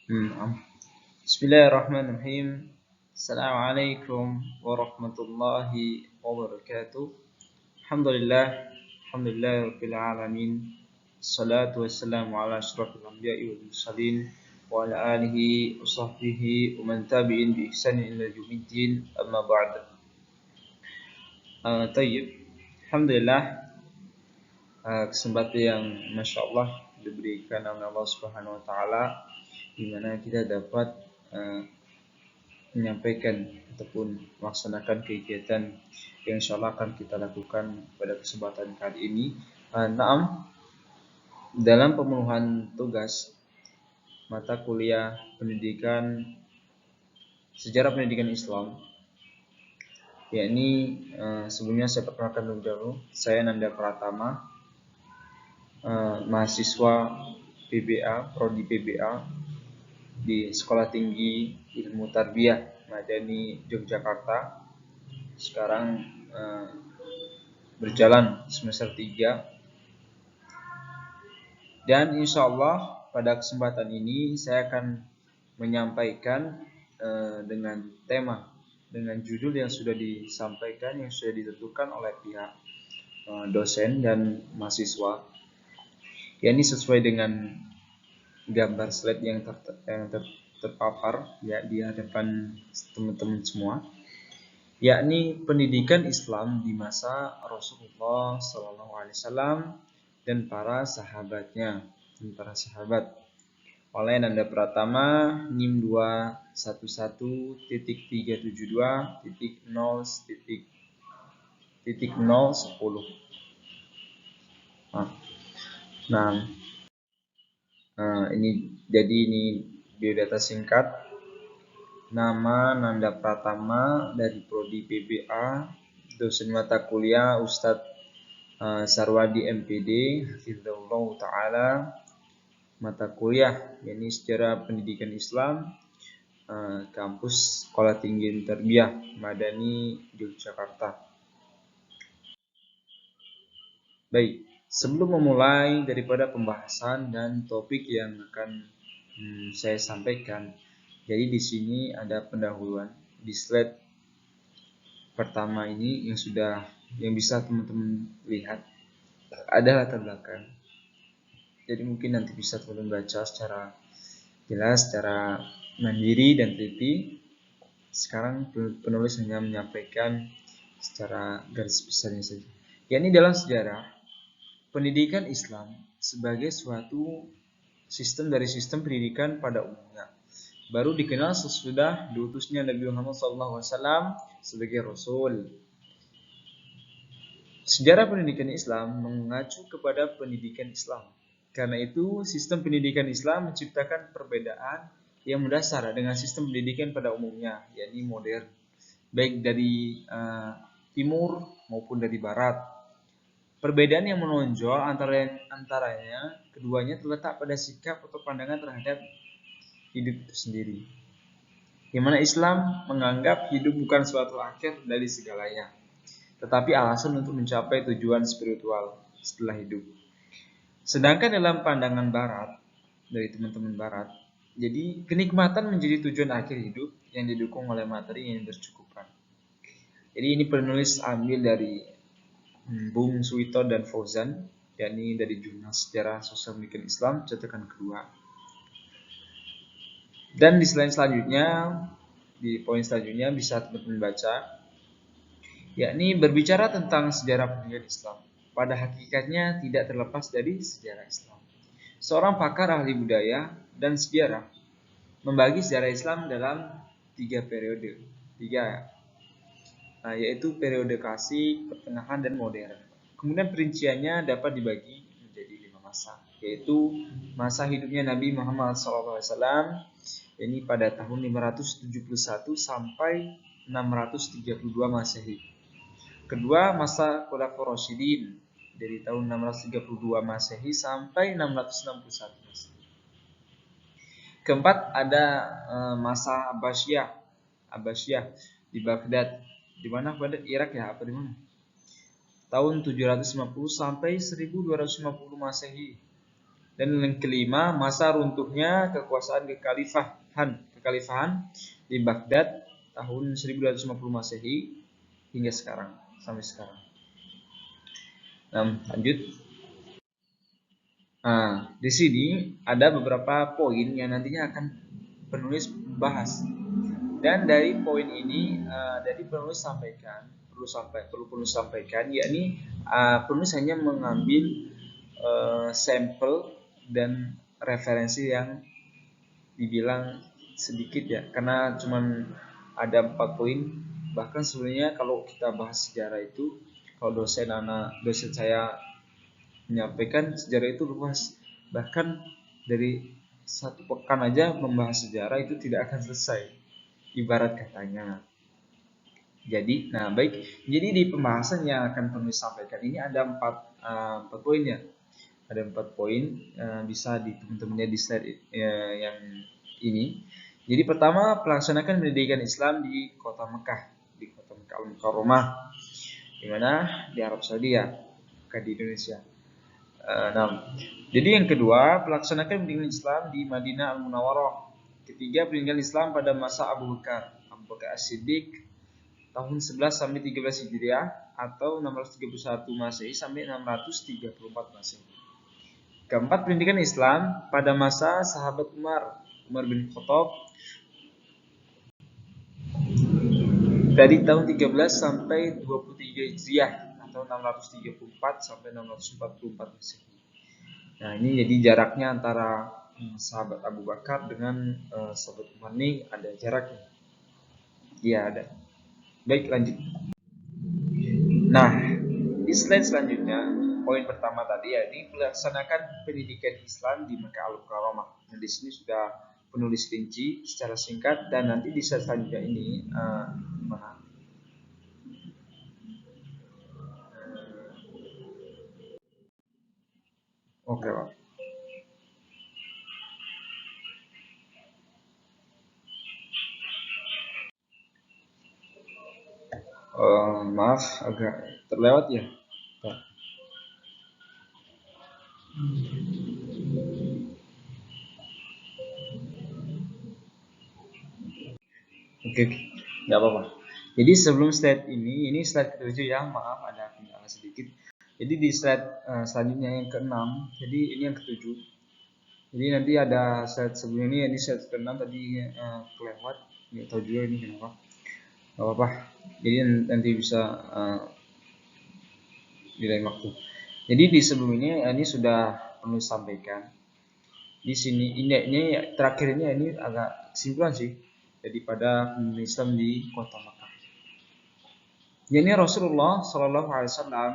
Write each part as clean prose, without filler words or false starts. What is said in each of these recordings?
Bismillahirrahmanirrahim. Assalamualaikum warahmatullahi wabarakatuh. Alhamdulillah, alhamdulillahirabbil alamin. Salatu wassalamu ala asyrafil anbiya'i wal mursalin wa ala alihi wa sahbihi wa man tabi'in bi ihsanin ila yaumiddin. Amma ba'd. Tayyib. Alhamdulillah, kesempatan yang Masya Allah diberikan oleh Allah Subhanahu wa taala di mana kita dapat menyampaikan ataupun melaksanakan kegiatan yang insya Allah akan kita lakukan pada kesempatan kali ini. Naam, dalam pemenuhan tugas mata kuliah pendidikan sejarah pendidikan Islam, yakni sebelumnya saya perkenalkan dulu, saya Nanda Pratama, mahasiswa PBA, prodi PBA di Sekolah Tinggi Ilmu Tarbiyah Madani Yogyakarta. Sekarang berjalan semester 3. Dan insya Allah pada kesempatan ini saya akan menyampaikan dengan tema, dengan judul yang sudah disampaikan, yang sudah ditentukan oleh pihak dosen dan mahasiswa. Ya, ini sesuai dengan gambar slide yang terpapar ya di hadapan teman-teman semua, yakni pendidikan Islam di masa Rasulullah SAW dan para sahabatnya dan para sahabat, oleh Nanda Pratama NIM 211.372.0.010. Ini biodata singkat. Nama Nanda Pratama dari prodi PBA, dosen mata kuliah Ustadz Sarwadi MPD hafizahullah taala, mata kuliah yakni sejarah pendidikan Islam, kampus Sekolah Tinggi Tarbiyah Madani Yogyakarta. Baik, sebelum memulai daripada pembahasan dan topik yang akan saya sampaikan, jadi di sini ada pendahuluan di slide pertama ini yang bisa teman-teman lihat ada latar belakang. Jadi mungkin nanti bisa teman-teman baca secara jelas, secara mandiri dan teliti. Sekarang penulis hanya menyampaikan secara garis besarnya saja. Yakni dalam sejarah pendidikan Islam sebagai suatu sistem dari sistem pendidikan pada umumnya baru dikenal sesudah diutusnya Nabi Muhammad SAW sebagai Rasul. Sejarah pendidikan Islam mengacu kepada pendidikan Islam. Karena itu, sistem pendidikan Islam menciptakan perbedaan yang mendasar dengan sistem pendidikan pada umumnya, yakni modern, baik dari timur maupun dari barat. Perbedaan yang menonjol antaranya keduanya terletak pada sikap atau pandangan terhadap hidup itu sendiri, di mana Islam menganggap hidup bukan suatu akhir dari segalanya, tetapi alasan untuk mencapai tujuan spiritual setelah hidup. Sedangkan dalam pandangan barat, dari teman-teman barat, jadi kenikmatan menjadi tujuan akhir hidup yang didukung oleh materi yang bercukupan. Jadi ini penulis ambil dari Bung Suwito dan Fauzan, yakni dari Jurnal Sejarah Sosial Pendidikan Islam cetakan kedua. Dan di slide selanjutnya, di poin selanjutnya bisa teman-teman baca, yakni berbicara tentang sejarah pendidikan Islam. Pada hakikatnya tidak terlepas dari sejarah Islam. Seorang pakar ahli budaya dan sejarah membagi sejarah Islam dalam 3 periode, yaitu periode klasik, pertengahan, dan modern. Kemudian perinciannya dapat dibagi menjadi 5 masa, yaitu masa hidupnya Nabi Muhammad SAW, ini pada tahun 571 sampai 632 Masehi. Kedua, masa Khulafaur Rasyidin dari tahun 632 Masehi sampai 661 Masehi. Keempat, ada masa Abbasiyah di Baghdad. Di mana Baghdad? Irak ya, apa di mana? Tahun 750 sampai 1250 Masehi. Dan yang kelima, masa runtuhnya kekuasaan kekhalifahan di Baghdad tahun 1250 Masehi hingga sekarang, sampai sekarang. Nah, lanjut. Nah, di sini ada beberapa poin yang nantinya akan penulis bahas. Dan dari poin ini, dari penulis perlu penulis sampaikan, yakni penulis hanya mengambil sampel dan referensi yang dibilang sedikit ya, karena cuman ada 4 poin. Bahkan sebenarnya kalau kita bahas sejarah itu, kalau dosen saya menyampaikan sejarah itu luas, bahkan dari 1 pekan aja membahas sejarah itu tidak akan selesai, ibarat katanya. Jadi, baik. Jadi di pembahasan yang akan penulis sampaikan ini ada 4 poin ya. Ada 4 poin, bisa di teman-temannya di slide yang ini. Jadi pertama, pelaksanakan pendidikan Islam di kota Mekah, di kota Mekah Al-Mukarramah, di mana di Arab Saudi ya, bukan di Indonesia. Jadi yang kedua, pelaksanakan pendidikan Islam di Madinah Al-Munawwarah. Ketiga, pendidikan Islam pada masa Abu Bakar As-Siddiq tahun 11 sampai 13 Hijriah atau 631 Masehi sampai 634 Masehi. Keempat, pendidikan Islam pada masa sahabat Umar bin Khattab dari tahun 13 sampai 23 Hijriah atau 634 sampai 644 Masehi. Nah, ini jadi jaraknya antara sahabat Abu Bakar dengan sahabat Umar ini ada jaraknya. Iya, ada. Baik, lanjut. Nah, di slide selanjutnya, poin pertama tadi yakni melaksanakan pendidikan Islam di Mekah Al-Mukarramah. Nah, di sini sudah penulis rinci secara singkat, dan nanti di slide selanjutnya ini mana? Oke, Pak. Maaf, agak terlewat ya, Pak. Oke, nggak apa-apa. Jadi sebelum slide ini slide ke-7 ya, maaf ada kendala sedikit. Jadi di slide selanjutnya yang ke-6, jadi ini yang ke-7. Jadi nanti ada slide sebelumnya ini slide ke-6 tadi kelewat, nggak tahu juga ini kenapa. Nggak apa-apa. Jadi nanti bisa di lain waktu. Jadi di sebelumnya ini sudah perlu sampaikan. Di sini ini terakhir ini agak kesimpulan sih daripada Islam di kota Makkah. Jadi Rasulullah Shallallahu Alaihi Wasallam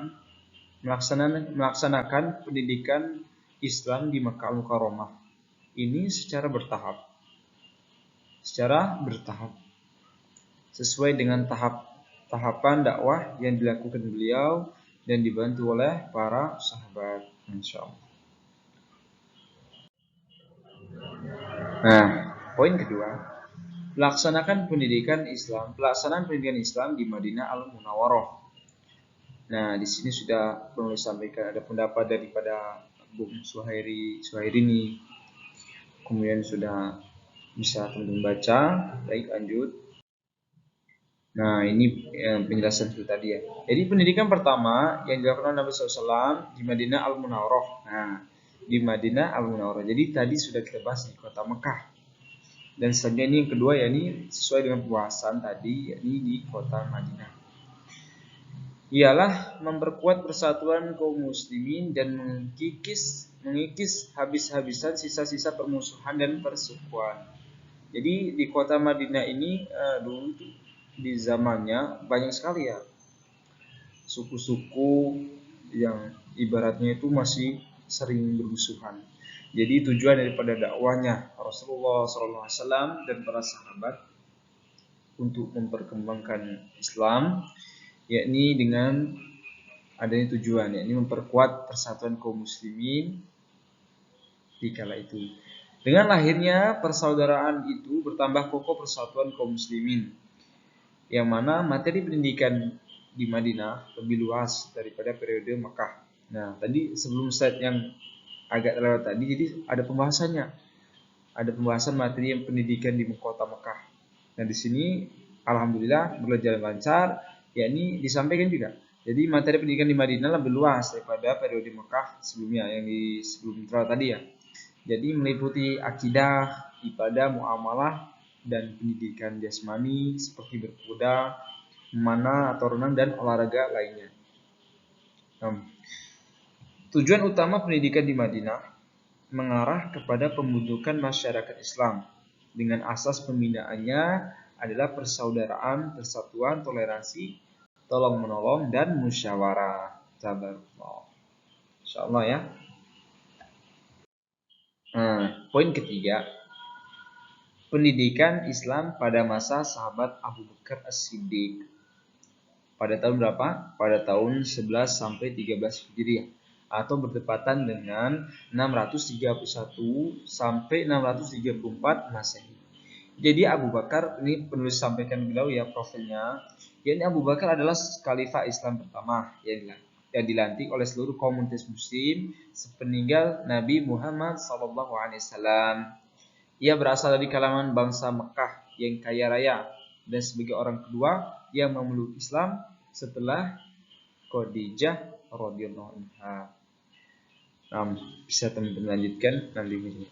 melaksanakan pendidikan Islam di Makkah Al-Mukarramah ini secara bertahap, sesuai dengan tahapan dakwah yang dilakukan beliau dan dibantu oleh para sahabat, insya Allah. Nah, poin kedua, pelaksanaan pendidikan Islam di Madinah Al-Munawwarah. Nah, di sini sudah penulis sampaikan ada pendapat daripada Bung Suhairini. Kemudian sudah bisa teman-teman baca. Baik, lanjut. Nah, ini penjelasan itu tadi ya. Jadi pendidikan pertama yang dilakukan Nabi SAW di Madinah Al-Munawwarah. Nah, di Madinah Al-Munawwarah. Jadi tadi sudah kita bahas di kota Mekah. Dan selanjutnya ini yang kedua ya, ini sesuai dengan pembahasan tadi, yakni di kota Madinah. Ialah memperkuat persatuan kaum muslimin dan mengikis habis-habisan sisa-sisa permusuhan dan persukuan. Jadi di kota Madinah ini dulu di zamannya banyak sekali ya suku-suku yang ibaratnya itu masih sering bermusuhan. Jadi tujuan daripada dakwahnya Rasulullah SAW dan para sahabat untuk memperkembangkan Islam, yakni dengan adanya tujuan, yakni memperkuat persatuan kaum muslimin di kala itu. Dengan lahirnya persaudaraan itu bertambah kokoh persatuan kaum muslimin, yang mana materi pendidikan di Madinah lebih luas daripada periode Mekah. Nah, tadi sebelum slide yang agak terlewat tadi, jadi ada pembahasannya. Ada pembahasan materi yang pendidikan di kota Mekah. Nah, di sini alhamdulillah berjalan lancar, yakni disampaikan juga. Jadi materi pendidikan di Madinah lebih luas daripada periode Mekah sebelumnya yang di sebelum tadi ya. Jadi meliputi akidah, ibadah, muamalah, dan pendidikan jasmani seperti berkuda, memanah atau renang dan olahraga lainnya. Tujuan utama pendidikan di Madinah mengarah kepada pembentukan masyarakat Islam dengan asas pembinaannya adalah persaudaraan, persatuan, toleransi, tolong menolong dan musyawarah. Tabarullah. Insyaallah ya. Poin ketiga, pendidikan Islam pada masa sahabat Abu Bakar As-Siddiq. Pada tahun berapa? Pada tahun 11 sampai 13 Hijriah atau bertepatan dengan 631 sampai 634 Masehi. Jadi Abu Bakar, ini perlu sampaikan beliau ya profilnya. Yakni Abu Bakar adalah khalifah Islam pertama yang dilantik oleh seluruh komunitas muslim sepeninggal Nabi Muhammad SAW. Ia berasal dari kalangan bangsa Mekah yang kaya raya dan sebagai orang kedua yang memeluk Islam setelah Khadijah radhiyallahu anha. Bisa teman-teman lanjutkan nanti ini.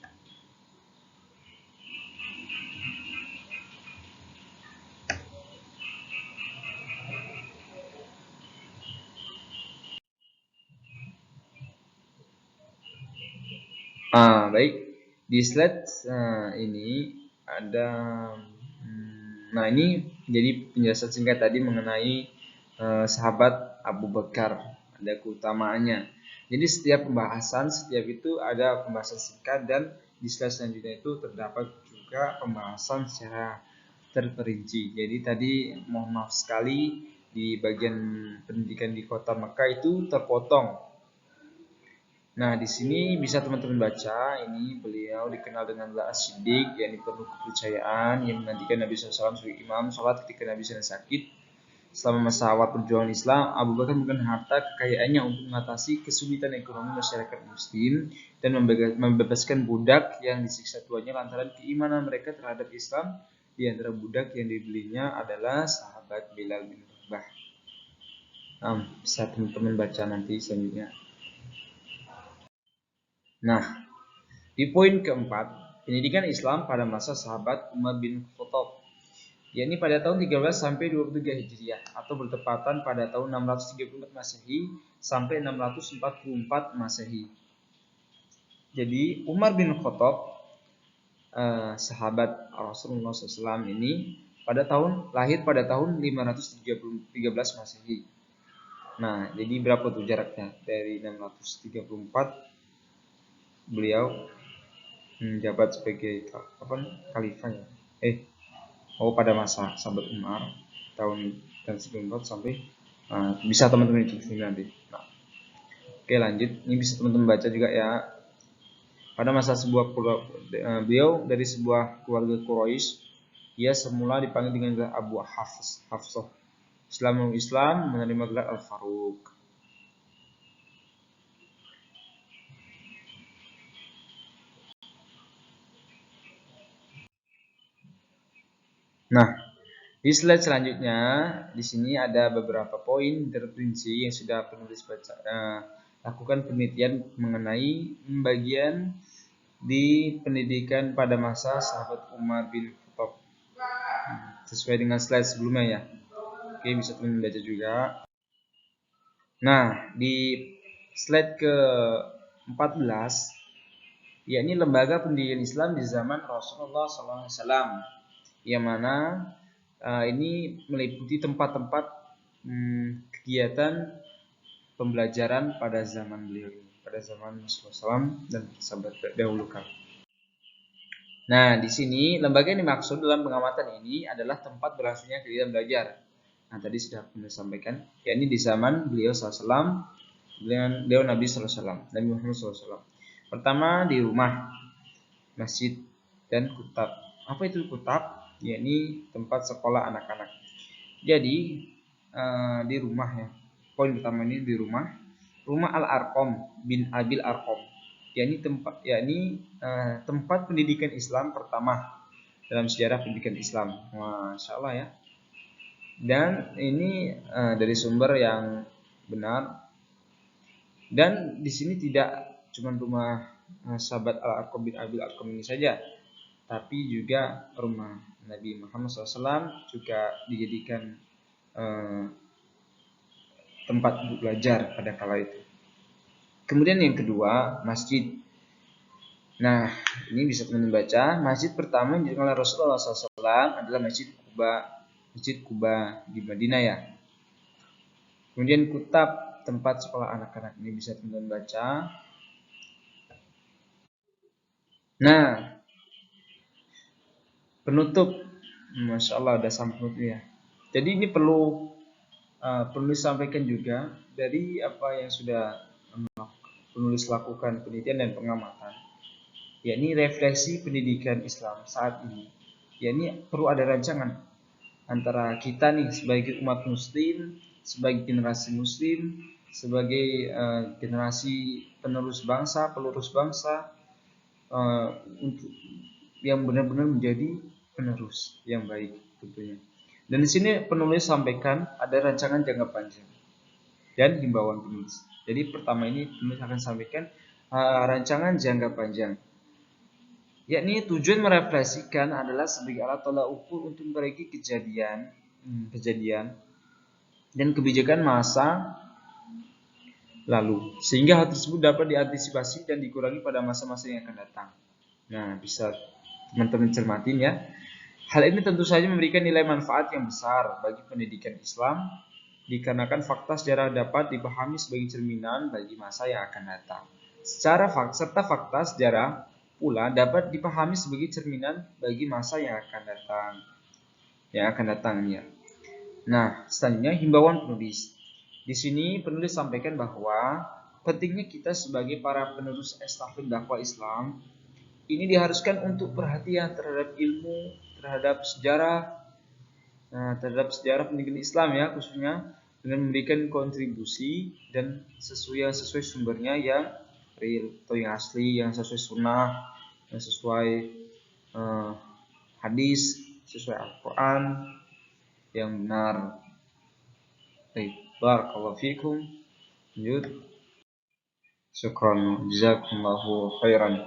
Baik. Di slide ini ada ini jadi penjelasan singkat tadi mengenai sahabat Abu Bakar, ada keutamaannya. Jadi setiap pembahasan, setiap itu ada pembahasan singkat dan di slide selanjutnya itu terdapat juga pembahasan secara terperinci. Jadi tadi mohon maaf sekali di bagian pendidikan di kota Mekah itu terpotong. Nah, di sini bisa teman-teman baca, ini beliau dikenal dengan As-Siddiq, yakni penuh kepercayaan yang menantikan Nabi SAW sebagai imam sholat ketika Nabi sedang sakit. Selama masa awal perjuangan Islam, Abu Bakar menggunakan harta kekayaannya untuk mengatasi kesulitan ekonomi masyarakat muslim dan membebaskan budak yang disiksa tuannya lantaran keimanan mereka terhadap Islam. Di antara budak yang dibelinya adalah sahabat Bilal bin Rabah. Bisa teman-teman baca nanti selanjutnya. Nah, di poin keempat, pendidikan Islam pada masa sahabat Umar bin Khattab, yakni pada tahun 13 sampai 23 Hijriah atau bertepatan pada tahun 634 Masehi sampai 644 Masehi. Jadi Umar bin Khattab, sahabat Rasulullah SAW ini lahir pada tahun 513 Masehi. Nah, jadi berapa tuh jaraknya dari 634 beliau menjabat sebagai khalifah ya. Pada masa sahabat Umar tahun 94 sampai bisa teman-teman itu nanti. Oke, lanjut. Ini bisa teman-teman baca juga ya. Pada masa beliau dari sebuah keluarga Quraisy, ia semula dipanggil dengan gelar Abu Hafsah. Setelah Islam menerima gelar Al-Faruq. Nah, di slide selanjutnya, di sini ada beberapa poin terperinci yang sudah penulis lakukan penelitian mengenai bagian di pendidikan pada masa sahabat Umar bin Khattab. Sesuai dengan slide sebelumnya ya. Oke, bisa teman baca juga. Nah, di slide ke-14, yakni lembaga pendidikan Islam di zaman Rasulullah SAW, yang mana ini meliputi tempat-tempat kegiatan pembelajaran pada zaman beliau, pada zaman Rasulullah SAW dan sahabat dahulu kala. Nah, di sini lembaga yang dimaksud dalam pengamatan ini adalah tempat berlangsungnya kegiatan belajar. Nah, tadi sudah saya sampaikan, yakni di zaman beliau SAW, beliau Nabi SAW, Nabi Muhammad SAW. Pertama di rumah, masjid, dan kutab. Apa itu kutab? Yakni tempat sekolah anak-anak. Jadi di rumah ya. Poin pertama ini di rumah Al-Arqam bin Abil Arqam. tempat pendidikan Islam pertama dalam sejarah pendidikan Islam. Masya Allah ya. Dan ini dari sumber yang benar. Dan di sini tidak cuma rumah sahabat Al-Arqam bin Abil Arqam ini saja, tapi juga rumah Nabi Muhammad SAW juga dijadikan tempat belajar pada kala itu. Kemudian yang kedua, masjid. Nah, ini bisa teman baca. Masjid pertama yang didirikan oleh Rasulullah SAW adalah Masjid Quba di Madinah ya. Kemudian Kutab, tempat sekolah anak-anak, ini bisa teman baca. Nah, penutup, Masya Allah ada sampai penutup ya. Jadi ini perlu disampaikan juga dari apa yang sudah penulis lakukan penelitian dan pengamatan, yakni refleksi pendidikan Islam saat ini. Yakni perlu ada rancangan antara kita nih sebagai umat muslim, sebagai generasi muslim, sebagai generasi penerus bangsa, pelurus bangsa, untuk yang benar-benar menjadi penerus yang baik tentunya. Dan di sini penulis sampaikan ada rancangan jangka panjang dan himbauan penulis. Jadi pertama ini penulis akan sampaikan rancangan jangka panjang, yakni tujuan merefleksikan adalah sebagai alat tolak ukur untuk memperbaiki kejadian dan kebijakan masa lalu, sehingga hal tersebut dapat diantisipasi dan dikurangi pada masa-masa yang akan datang. Nah, bisa teman-teman cermatin ya. Hal ini tentu saja memberikan nilai manfaat yang besar bagi pendidikan Islam, dikarenakan fakta sejarah dapat dipahami sebagai cerminan bagi masa yang akan datang. Serta fakta sejarah pula dapat dipahami sebagai cerminan bagi masa yang akan datang. Ya. Nah, selanjutnya himbauan penulis. Di sini penulis sampaikan bahwa pentingnya kita sebagai para penerus estafet dakwah Islam ini diharuskan untuk perhatian terhadap ilmu, terhadap sejarah pendidikan Islam ya, khususnya dengan memberikan kontribusi dan sesuai sumbernya yang real atau yang asli, yang sesuai sunnah, yang sesuai hadis, sesuai Al-Quran yang benar. Baik, barakallahu fikum. Syukran, jazakumullahu khairan.